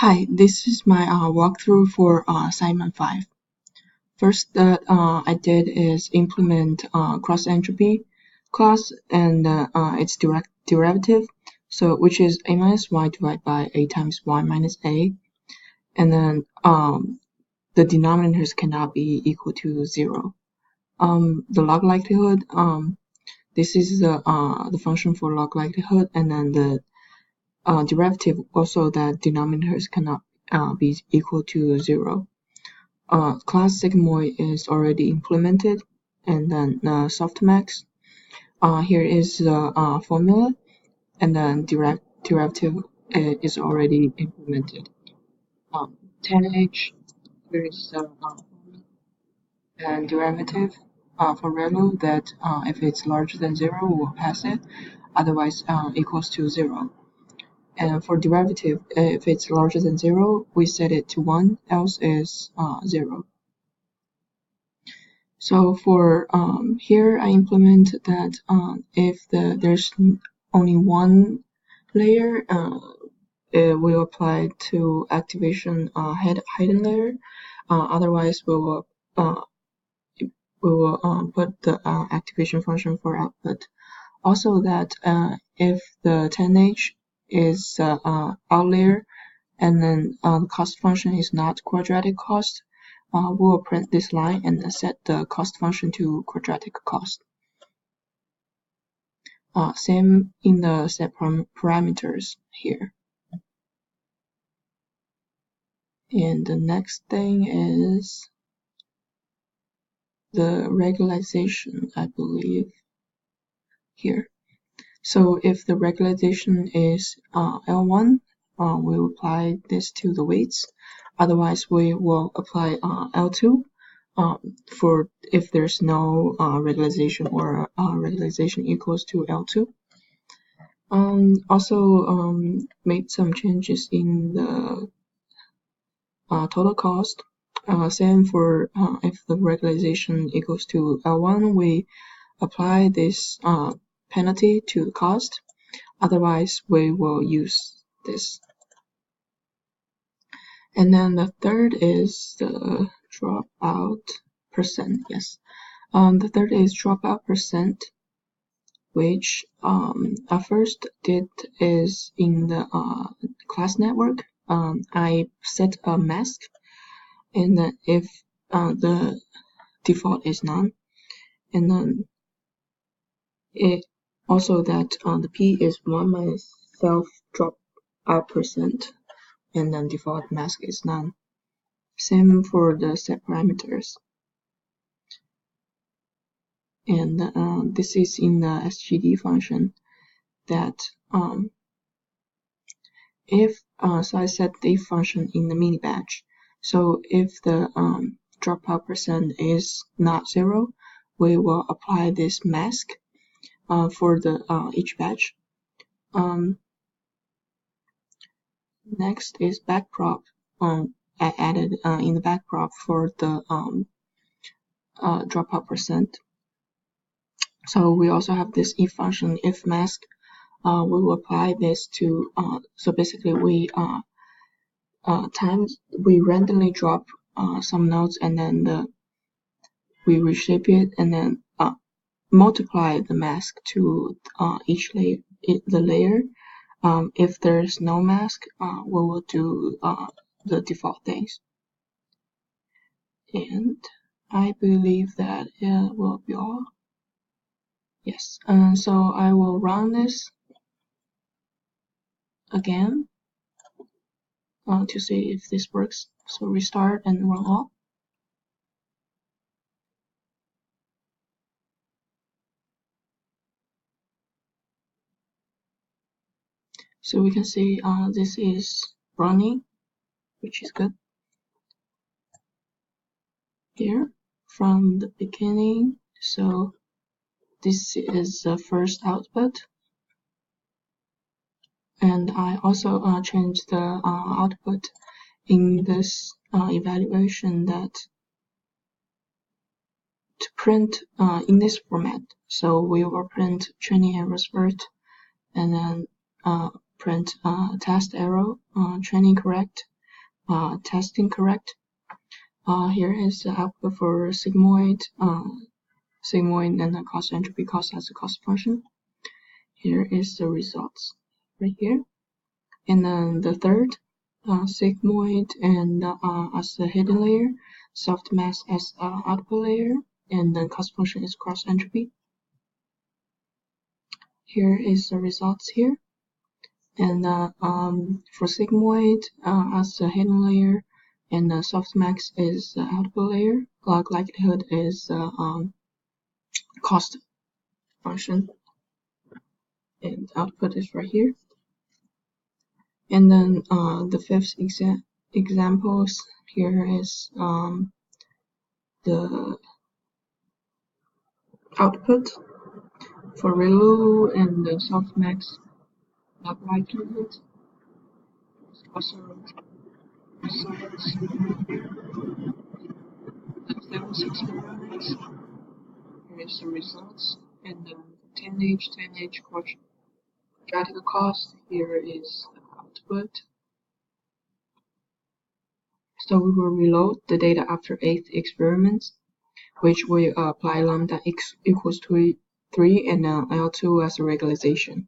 Hi, this is my walkthrough for assignment 5. First that I did is implement cross entropy class and its derivative, so which is a minus y divided by a times y minus a, and then the denominators cannot be equal to 0. The log likelihood, this is the function for log likelihood, and then the derivative also that denominators cannot be equal to 0. Class sigmoid is already implemented, and then softmax. Here is the formula, and then derivative is already implemented. Tan H, here is the and derivative for ReLU that if it's larger than 0, we'll pass it, otherwise equals to 0. And for derivative, if it's larger than 0, we set it to 1, else is 0. So for here, I implement that if there's only one layer, it will apply to activation hidden layer. Otherwise, we will put the activation function for output. Also, that if the 10H is outlier, and then the cost function is not quadratic cost, we will print this line and set the cost function to quadratic cost. Same in the set parameters here. And the next thing is the regularization, I believe, here. So if the regularization is L1, we will apply this to the weights. Otherwise, we will apply L2 for if there's no regularization or regularization equals to L2. Also made some changes in the total cost. Same for if the regularization equals to L1, we apply this penalty to the cost. Otherwise, we will use this. And then the third is the dropout percent. Yes, the third is dropout percent, which I first did is in the class network. I set a mask, and then if the default is none, and then it also that the P is 1 minus self dropout percent, and then default mask is none. Same for the set parameters. And this is in the SGD function that if so I set the function in the mini batch. So if the dropout percent is not 0, we will apply this mask for the each batch. Next is backprop. I added in the backprop for the dropout percent. So we also have this if function, if mask. We will apply this to so basically we randomly drop some nodes, and then we reshape it, and then multiply the mask to each layer. If there's no mask, we will do the default things. And I believe that it will be all. Yes, so I will run this again to see if this works. So restart and run all. So we can see this is running, which is good. Here from the beginning, so this is the first output, and I also changed the output in this evaluation that to print in this format. So we will print training errors first, and then print test error training correct, testing correct. Here is the output for sigmoid, and the cost entropy cost as a cost function. Here is the results right here. And then the third, sigmoid and as the hidden layer, softmax as output layer, and the cost function is cross entropy. Here is the results here. And for sigmoid as the hidden layer, and the softmax is the output layer, log likelihood is cost function, and output is right here. And then the fifth examples here is the output for ReLU and the softmax log likelihood. Also results of those experiments. Here is the results, and then 10H quadratic cost. Here is the output. So we will reload the data after 8th experiments, which will apply lambda x equals to 3 and L2 as a regularization.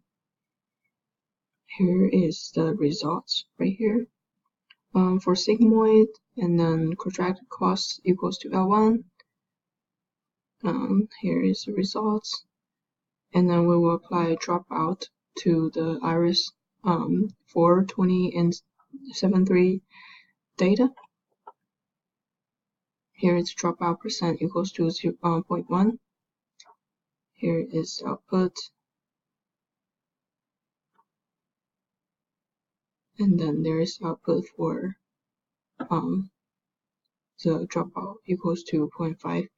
Here is the results right here. For sigmoid, and then quadratic cost equals to L1. Here is the results, and then we will apply dropout to the iris 4, 20, and 7.3 data. Here is dropout percent equals to 0.1. Here is output, and then there is output for the dropout equals to 0.5.